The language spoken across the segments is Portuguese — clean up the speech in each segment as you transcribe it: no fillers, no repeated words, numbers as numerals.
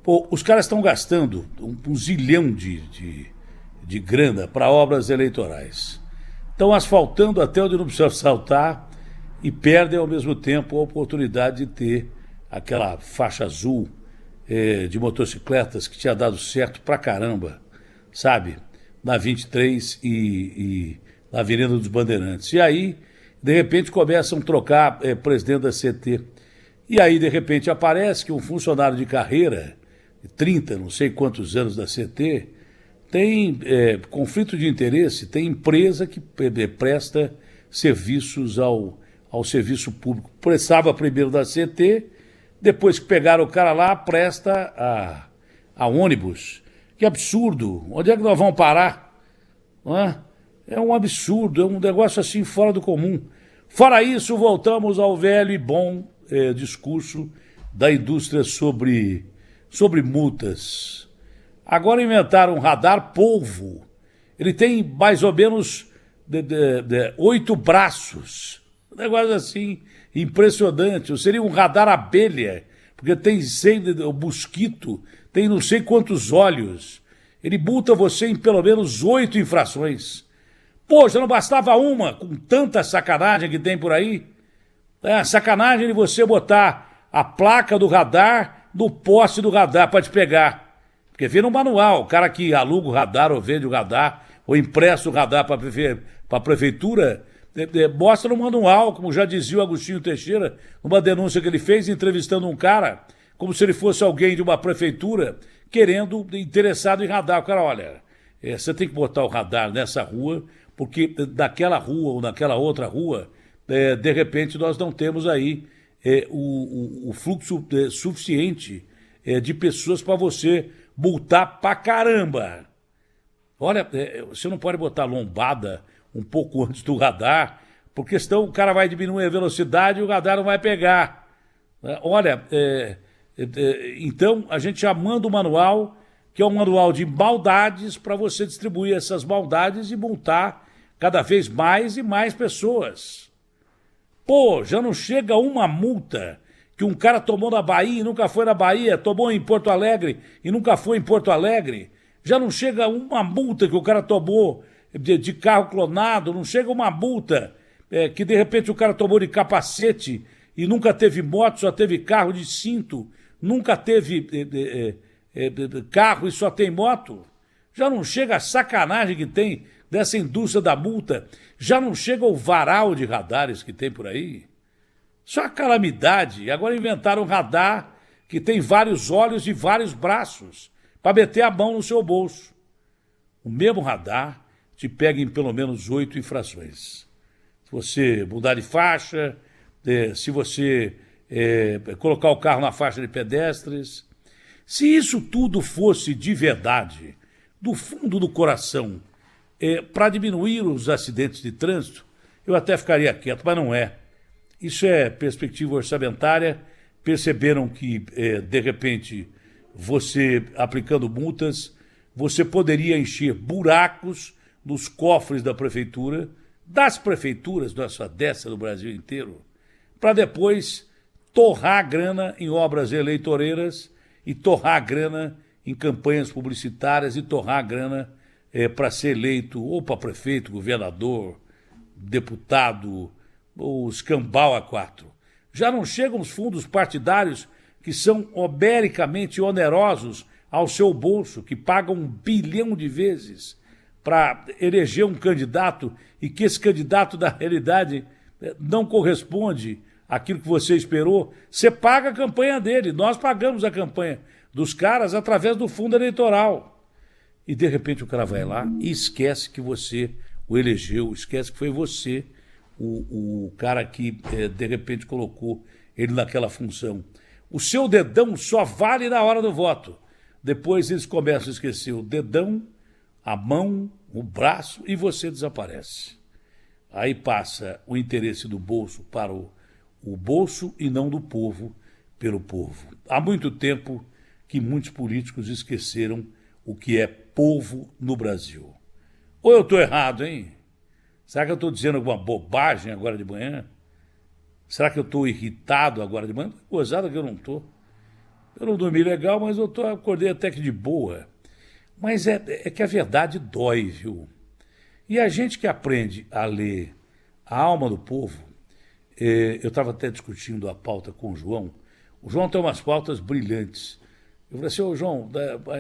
Pô, os caras estão gastando um zilhão de grana para obras eleitorais. Estão asfaltando até onde não precisa asfaltar e perdem ao mesmo tempo a oportunidade de ter aquela faixa azul de motocicletas que tinha dado certo pra caramba, sabe? Na 23 e na Avenida dos Bandeirantes. E aí, de repente, começam a trocar presidente da CT. E aí, de repente, aparece que um funcionário de carreira, de 30, não sei quantos anos da CT, tem conflito de interesse, tem empresa que presta serviços ao serviço público. Prestava primeiro da CT, depois que pegaram o cara lá, presta a ônibus. Que absurdo! Onde é que nós vamos parar? Não é? É um absurdo, é um negócio assim fora do comum. Fora isso, voltamos ao velho e bom discurso da indústria sobre multas. Agora inventaram um radar polvo. Ele tem mais ou menos 8 braços. Um negócio assim, impressionante. Seria um radar abelha, porque tem o mosquito, tem não sei quantos olhos. Ele multa você em pelo menos 8 infrações. Pô, já não bastava uma, com tanta sacanagem que tem por aí? É a sacanagem de você botar a placa do radar no poste do radar para te pegar. Porque vira um manual, o cara que aluga o radar ou vende o radar, ou empresta o radar para a prefeitura, mostra no manual, como já dizia o Agostinho Teixeira, numa denúncia que ele fez entrevistando um cara, como se ele fosse alguém de uma prefeitura interessado em radar. O cara, olha, você tem que botar o radar nessa rua, porque daquela rua ou naquela outra rua, de repente nós não temos aí o fluxo suficiente de pessoas para você multar pra caramba. Olha, você não pode botar lombada um pouco antes do radar, porque senão o cara vai diminuir a velocidade e o radar não vai pegar. Olha, então a gente já manda o manual, que é um manual de maldades, para você distribuir essas maldades e multar cada vez mais e mais pessoas. Pô, já não chega uma multa que um cara tomou na Bahia e nunca foi na Bahia, tomou em Porto Alegre e nunca foi em Porto Alegre. Já não chega uma multa que o cara tomou de carro clonado, não chega uma multa que de repente o cara tomou de capacete e nunca teve moto, só teve carro de cinto, nunca teve carro e só tem moto. Já não chega a sacanagem que tem dessa indústria da multa, já não chega o varal de radares que tem por aí. Isso é uma calamidade. Agora inventaram um radar que tem vários olhos e vários braços para meter a mão no seu bolso. O mesmo radar te pega em pelo menos 8 infrações. Se você mudar de faixa, se você colocar o carro na faixa de pedestres. Se isso tudo fosse de verdade, do fundo do coração, para diminuir os acidentes de trânsito, eu até ficaria quieto, mas não é. Isso é perspectiva orçamentária. Perceberam que, de repente, você, aplicando multas, você poderia encher buracos nos cofres da prefeitura, das prefeituras, dessa do Brasil inteiro, para depois torrar a grana em obras eleitoreiras e torrar a grana em campanhas publicitárias e torrar a grana para ser eleito ou para prefeito, governador, deputado, ou escambau a 4. Já não chegam os fundos partidários que são obericamente onerosos ao seu bolso, que pagam 1 bilhão de vezes para eleger um candidato e que esse candidato, na realidade, não corresponde àquilo que você esperou. Você paga a campanha dele, nós pagamos a campanha dos caras através do fundo eleitoral. E, de repente, o cara vai lá e esquece que você o elegeu, esquece que foi você o cara que, de repente, colocou ele naquela função. O seu dedão só vale na hora do voto. Depois eles começam a esquecer o dedão, a mão, o braço e você desaparece. Aí passa o interesse do bolso para o bolso e não do povo pelo povo. Há muito tempo que muitos políticos esqueceram o que é povo no Brasil. Ou eu estou errado, hein? Será que eu estou dizendo alguma bobagem agora de manhã? Será que eu estou irritado agora de manhã? Gozada que eu não estou. Eu não dormi legal, mas acordei até que de boa. Mas é que a verdade dói, viu? E a gente que aprende a ler a alma do povo, eu estava até discutindo a pauta com o João. O João tem umas pautas brilhantes. Eu falei assim, ô João,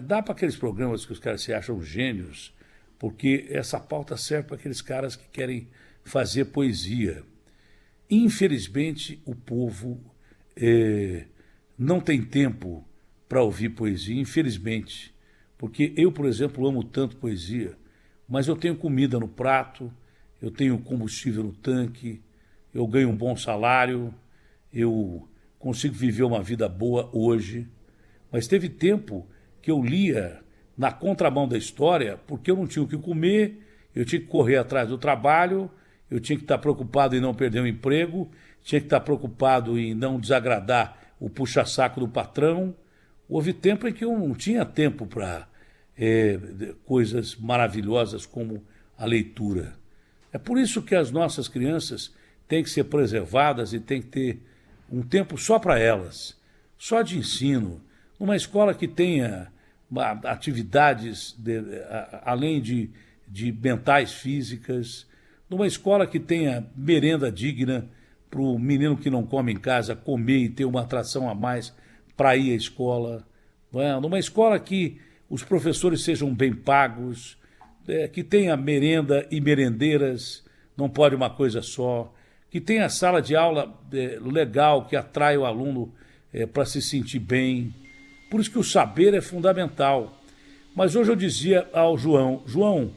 dá para aqueles programas que os caras se acham gênios, porque essa pauta serve para aqueles caras que querem fazer poesia. Infelizmente, o povo não tem tempo para ouvir poesia, infelizmente. Porque eu, por exemplo, amo tanto poesia, mas eu tenho comida no prato, eu tenho combustível no tanque, eu ganho um bom salário, eu consigo viver uma vida boa hoje. Mas teve tempo que eu lia na contramão da história, porque eu não tinha o que comer, eu tinha que correr atrás do trabalho, eu tinha que estar preocupado em não perder o emprego, tinha que estar preocupado em não desagradar o puxa-saco do patrão. Houve tempo em que eu não tinha tempo para coisas maravilhosas como a leitura. É por isso que as nossas crianças têm que ser preservadas e têm que ter um tempo só para elas, só de ensino, numa escola que tenha atividades além de mentais físicas, numa escola que tenha merenda digna para o menino que não come em casa comer e ter uma atração a mais para ir à escola, numa escola que os professores sejam bem pagos, que tenha merenda e merendeiras, não pode uma coisa só, que tenha sala de aula legal, que atrai o aluno para se sentir bem. Por isso que o saber é fundamental. Mas hoje eu dizia ao João,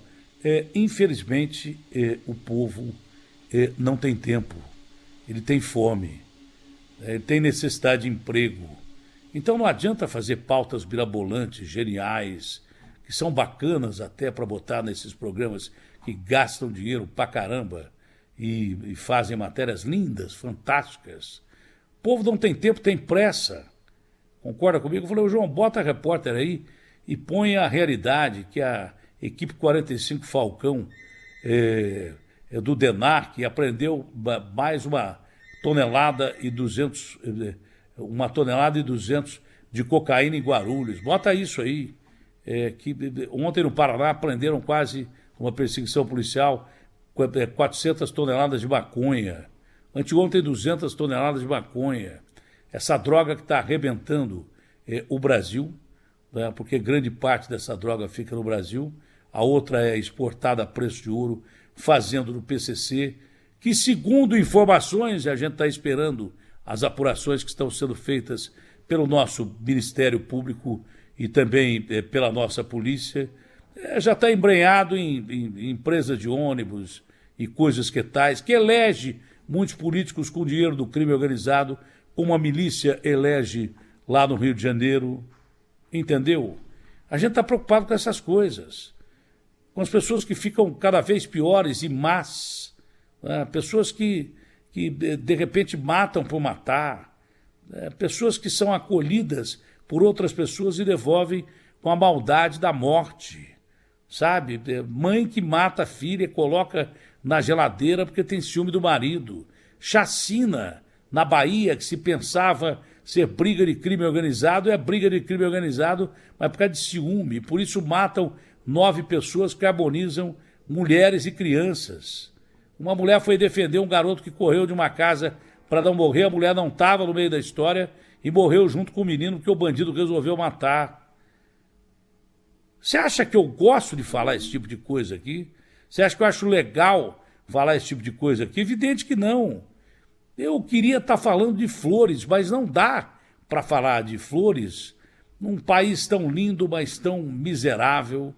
infelizmente o povo não tem tempo, ele tem fome, ele tem necessidade de emprego. Então não adianta fazer pautas mirabolantes, geniais, que são bacanas até para botar nesses programas que gastam dinheiro pra caramba e fazem matérias lindas, fantásticas. O povo não tem tempo, tem pressa. Concorda comigo? Eu falei, João, bota a repórter aí e põe a realidade que a equipe 45 Falcão do DENARC aprendeu mais 1,2 tonelada de cocaína em Guarulhos. Bota isso aí. Que ontem no Paraná prenderam quase uma perseguição policial 400 toneladas de maconha. Anteontem 200 toneladas de maconha. Essa droga que está arrebentando o Brasil, né, porque grande parte dessa droga fica no Brasil, a outra é exportada a preço de ouro, fazendo no PCC, que segundo informações, a gente está esperando as apurações que estão sendo feitas pelo nosso Ministério Público e também pela nossa polícia, já está embrenhado em empresas de ônibus e coisas que tais, que elege muitos políticos com dinheiro do crime organizado, como a milícia elege lá no Rio de Janeiro. Entendeu? A gente está preocupado com essas coisas, com as pessoas que ficam cada vez piores e más, né? Pessoas que de repente matam por matar, pessoas que são acolhidas por outras pessoas e devolvem com a maldade da morte, sabe? Mãe que mata a filha e coloca na geladeira porque tem ciúme do marido. Chacina na Bahia, que se pensava ser briga de crime organizado, é briga de crime organizado, mas por causa de ciúme. Por isso matam 9 pessoas, carbonizam mulheres e crianças. Uma mulher foi defender um garoto que correu de uma casa para não morrer, a mulher não estava no meio da história e morreu junto com o menino porque o bandido resolveu matar. Você acha que eu gosto de falar esse tipo de coisa aqui? Você acha que eu acho legal falar esse tipo de coisa aqui? Evidente que não. Eu queria estar falando de flores, mas não dá para falar de flores num país tão lindo, mas tão miserável,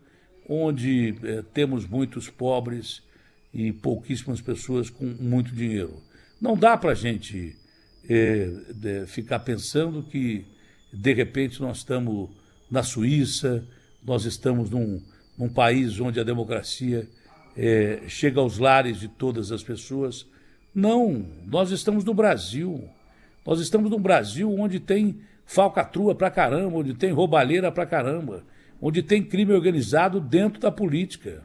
onde temos muitos pobres e pouquíssimas pessoas com muito dinheiro. Não dá para a gente ficar pensando que, de repente, nós estamos na Suíça, nós estamos num país onde a democracia chega aos lares de todas as pessoas. Não, nós estamos no Brasil. Nós estamos num Brasil onde tem falcatrua pra caramba, onde tem roubalheira pra caramba, onde tem crime organizado dentro da política.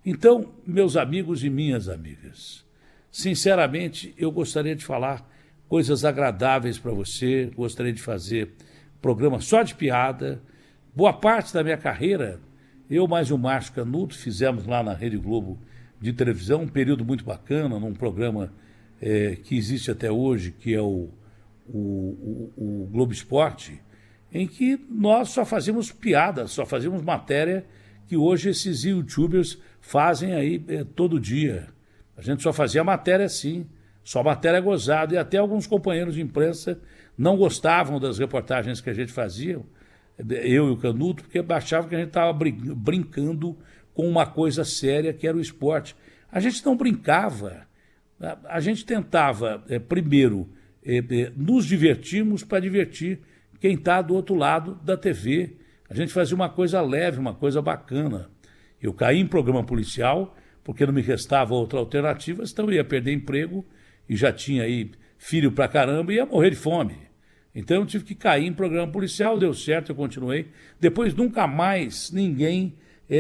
Então, meus amigos e minhas amigas, sinceramente, eu gostaria de falar coisas agradáveis para você, gostaria de fazer programa só de piada. Boa parte da minha carreira, eu mais o Márcio Canuto fizemos lá na Rede Globo de televisão um período muito bacana, num programa que existe até hoje, que é o Globo Esporte, em que nós só fazíamos piada, só fazíamos matéria que hoje esses youtubers fazem aí todo dia. A gente só fazia matéria assim, só matéria gozada, e até alguns companheiros de imprensa não gostavam das reportagens que a gente fazia, eu e o Canuto, porque achavam que a gente estava brincando com uma coisa séria que era o esporte. A gente não brincava, a gente tentava, primeiro, nos divertirmos para divertir quem está do outro lado da TV. A gente fazia uma coisa leve, uma coisa bacana. Eu caí em programa policial, porque não me restava outra alternativa, senão eu ia perder emprego e já tinha aí filho pra caramba e ia morrer de fome. Então eu tive que cair em programa policial, deu certo, eu continuei. Depois nunca mais ninguém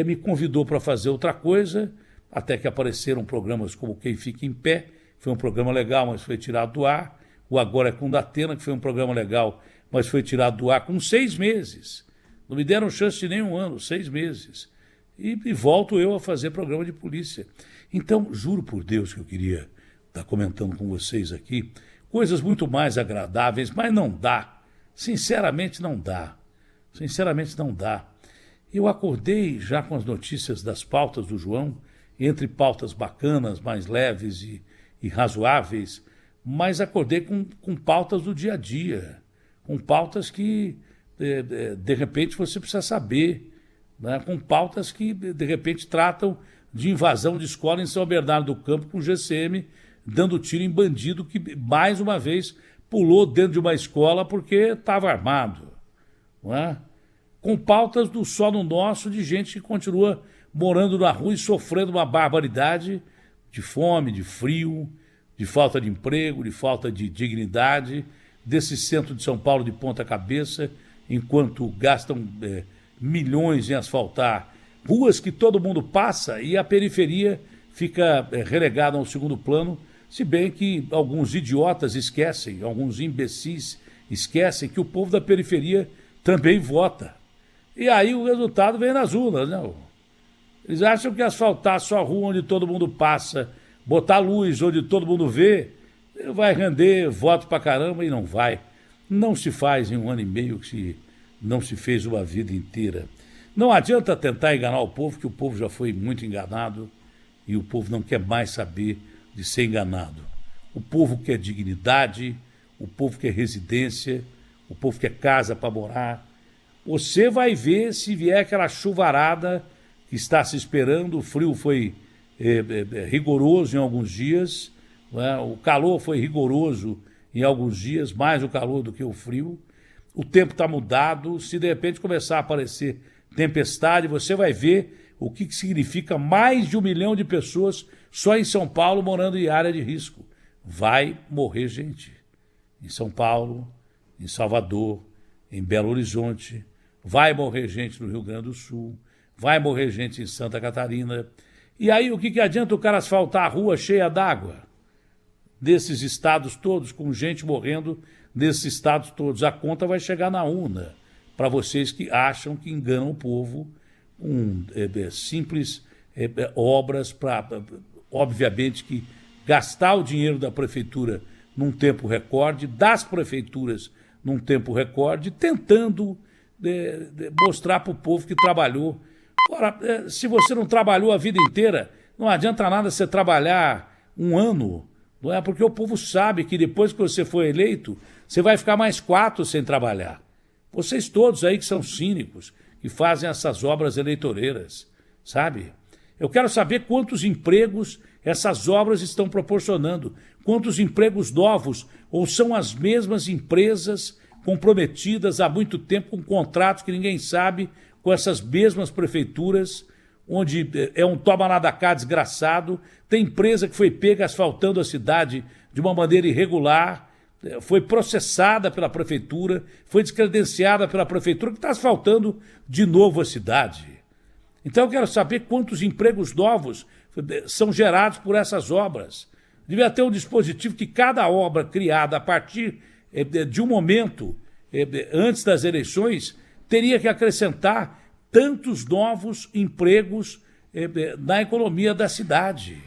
me convidou para fazer outra coisa, até que apareceram programas como Quem Fica em Pé, foi um programa legal, mas foi tirado do ar. O Agora é com Datena, que foi um programa legal, mas foi tirado do ar com 6 meses. Não me deram chance de nem um ano, 6 meses. E volto eu a fazer programa de polícia. Então, juro por Deus que eu queria estar comentando com vocês aqui coisas muito mais agradáveis, mas não dá. Sinceramente, não dá. Sinceramente, não dá. Eu acordei já com as notícias das pautas do João, entre pautas bacanas, mais leves e razoáveis, mas acordei com pautas do dia a dia, com pautas que, de repente, você precisa saber, né? Com pautas que, de repente, tratam de invasão de escola em São Bernardo do Campo, com o GCM dando tiro em bandido que, mais uma vez, pulou dentro de uma escola porque estava armado. Não é? Com pautas do Só no Nosso, de gente que continua morando na rua e sofrendo uma barbaridade de fome, de frio, de falta de emprego, de falta de dignidade, desse centro de São Paulo de ponta cabeça, enquanto gastam milhões em asfaltar ruas que todo mundo passa e a periferia fica relegada ao segundo plano, se bem que alguns idiotas esquecem, alguns imbecis esquecem que o povo da periferia também vota. E aí o resultado vem nas urnas, né? Eles acham que asfaltar só a rua onde todo mundo passa, botar luz onde todo mundo vê, vai render voto pra caramba, e não vai. Não se faz em 1 ano e meio que não se fez uma vida inteira. Não adianta tentar enganar o povo, que o povo já foi muito enganado e o povo não quer mais saber de ser enganado. O povo quer dignidade, o povo quer residência, o povo quer casa para morar. Você vai ver se vier aquela chuvarada que está se esperando. O frio foi rigoroso em alguns dias, né? O calor foi rigoroso em alguns dias, mais o calor do que o frio. O tempo está mudado. Se de repente começar a aparecer tempestade, você vai ver o que significa mais de 1 milhão de pessoas só em São Paulo morando em área de risco. Vai morrer gente. Em São Paulo, em Salvador, em Belo Horizonte, vai morrer gente no Rio Grande do Sul, vai morrer gente em Santa Catarina. E aí o que adianta o cara asfaltar a rua cheia d'água? Desses estados todos, com gente morrendo nesses estados todos. A conta vai chegar na urna, para vocês que acham que enganam o povo com simples obras para, obviamente, que gastar o dinheiro da prefeitura num tempo recorde, das prefeituras num tempo recorde, tentando mostrar para o povo que trabalhou. Ora, se você não trabalhou a vida inteira, não adianta nada você trabalhar 1 ano, não é? Porque o povo sabe que depois que você for eleito, você vai ficar mais 4 sem trabalhar. Vocês todos aí que são cínicos, que fazem essas obras eleitoreiras, sabe? Eu quero saber quantos empregos essas obras estão proporcionando, quantos empregos novos, ou são as mesmas empresas comprometidas há muito tempo com contratos que ninguém sabe, com essas mesmas prefeituras, onde é um toma lá da cá desgraçado. Tem empresa que foi pega asfaltando a cidade de uma maneira irregular, foi processada pela prefeitura, foi descredenciada pela prefeitura, que está asfaltando de novo a cidade. Então eu quero saber quantos empregos novos são gerados por essas obras. Devia ter um dispositivo que cada obra criada a partir de um momento antes das eleições, teria que acrescentar tantos novos empregos na economia da cidade.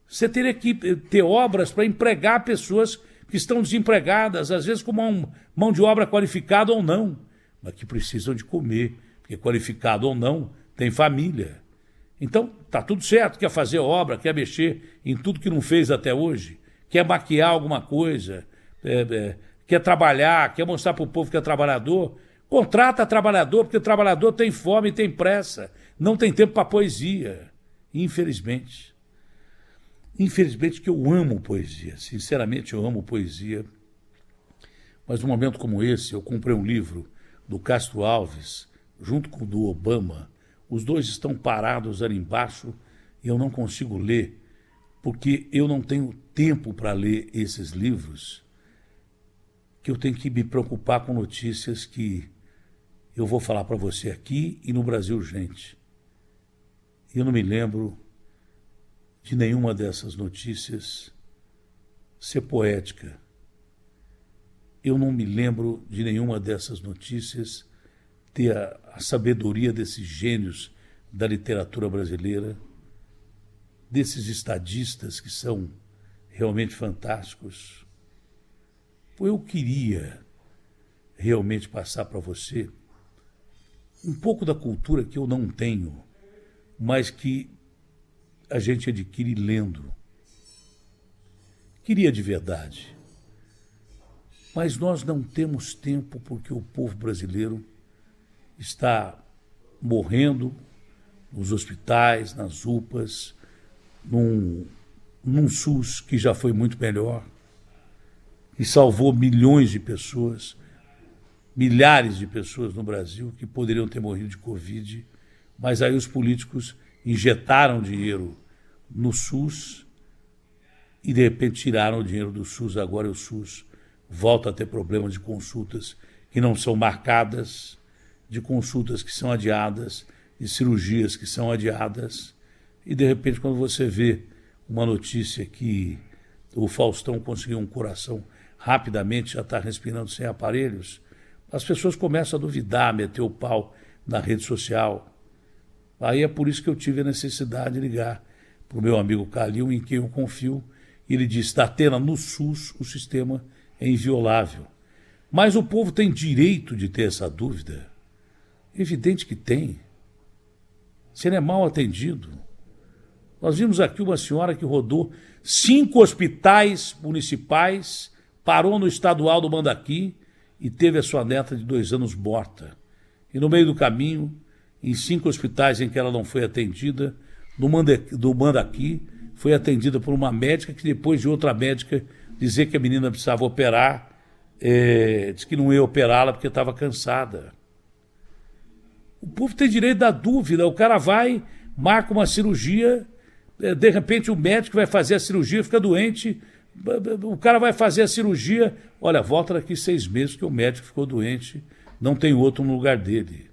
Você teria que ter obras para empregar pessoas que estão desempregadas, às vezes com mão de obra qualificada ou não, mas que precisam de comer, porque qualificado ou não, tem família. Então, está tudo certo, quer fazer obra, quer mexer em tudo que não fez até hoje, quer maquiar alguma coisa, quer trabalhar, quer mostrar para o povo que é trabalhador. Contrata trabalhador, porque o trabalhador tem fome e tem pressa, não tem tempo para poesia, infelizmente. Infelizmente que eu amo poesia, sinceramente eu amo poesia, mas num momento como esse eu comprei um livro do Castro Alves, junto com o do Obama, os dois estão parados ali embaixo e eu não consigo ler, porque eu não tenho tempo para ler esses livros, que eu tenho que me preocupar com notícias que eu vou falar para você aqui e no Brasil, gente. Eu não me lembro de nenhuma dessas notícias ser poética. Eu não me lembro de nenhuma dessas notícias ter a sabedoria desses gênios da literatura brasileira, desses estadistas que são realmente fantásticos. Eu queria realmente passar para você um pouco da cultura que eu não tenho, mas que a gente adquire lendo. Queria de verdade. Mas nós não temos tempo porque o povo brasileiro está morrendo nos hospitais, nas UPAs, num SUS que já foi muito melhor, que salvou milhões de pessoas, milhares de pessoas no Brasil que poderiam ter morrido de Covid, mas aí os políticos injetaram dinheiro no SUS e de repente tiraram o dinheiro do SUS. Agora o SUS volta a ter problemas de consultas que não são marcadas, de consultas que são adiadas, de cirurgias que são adiadas. E de repente quando você vê uma notícia que o Faustão conseguiu um coração rapidamente, já está respirando sem aparelhos, as pessoas começam a duvidar, meter o pau na rede social. Aí é por isso que eu tive a necessidade de ligar para o meu amigo Calil, em quem eu confio. Ele disse: Datena, no SUS o sistema é inviolável. Mas o povo tem direito de ter essa dúvida? Evidente que tem. Se ele é mal atendido. Nós vimos aqui uma senhora que rodou 5 hospitais municipais, parou no estadual do Mandaqui e teve a sua neta de 2 anos morta. E no meio do caminho, em 5 hospitais em que ela não foi atendida, do Mandaqui, foi atendida por uma médica que depois de outra médica dizer que a menina precisava operar, disse que não ia operá-la porque estava cansada. O povo tem direito da dúvida. O cara vai, marca uma cirurgia, de repente o médico vai fazer a cirurgia, fica doente, o cara vai fazer a cirurgia, olha, volta daqui 6 meses que o médico ficou doente, não tem outro no lugar dele.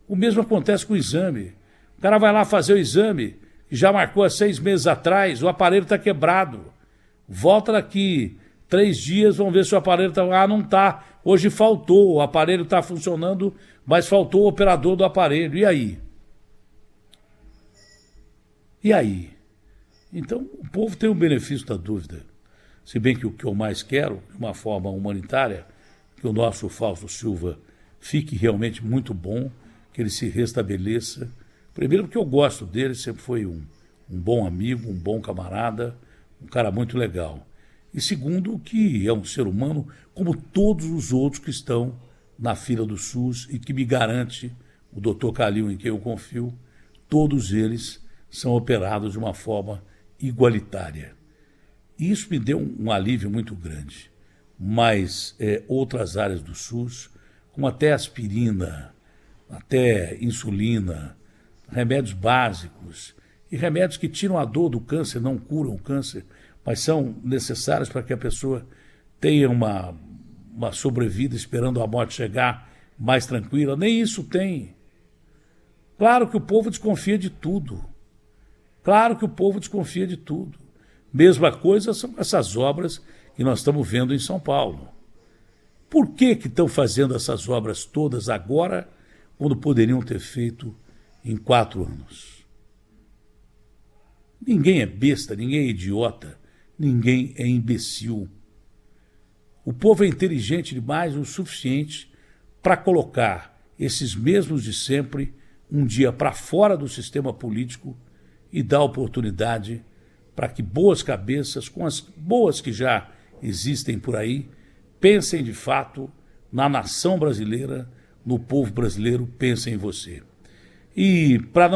O mesmo acontece com o exame. O cara vai lá fazer o exame, que já marcou há 6 meses atrás, o aparelho está quebrado. Volta daqui 3 dias, vamos ver se o aparelho está... Ah, não está. Hoje faltou, o aparelho está funcionando, mas faltou o operador do aparelho. E aí? E aí? Então, o povo tem o benefício da dúvida. Se bem que o que eu mais quero, de uma forma humanitária, que o nosso Fausto Silva fique realmente muito bom, que ele se restabeleça. Primeiro porque eu gosto dele, sempre foi um bom amigo, um bom camarada, um cara muito legal. E segundo, que é um ser humano como todos os outros que estão na fila do SUS e que me garante, o doutor Calil, em quem eu confio, todos eles são operados de uma forma igualitária. E isso me deu um alívio muito grande. Mas outras áreas do SUS, como até aspirina, até insulina, remédios básicos e remédios que tiram a dor do câncer, não curam o câncer, mas são necessários para que a pessoa tenha uma sobrevida esperando a morte chegar mais tranquila. Nem isso tem. Claro que o povo desconfia de tudo. Claro que o povo desconfia de tudo. Mesma coisa são essas obras que nós estamos vendo em São Paulo. Por que estão fazendo essas obras todas agora, quando poderiam ter feito em 4 anos? Ninguém é besta, ninguém é idiota, ninguém é imbecil. O povo é inteligente demais o suficiente para colocar esses mesmos de sempre um dia para fora do sistema político e dar oportunidade para que boas cabeças, com as boas que já existem por aí, pensem de fato na nação brasileira, no povo brasileiro, pensem em você. E para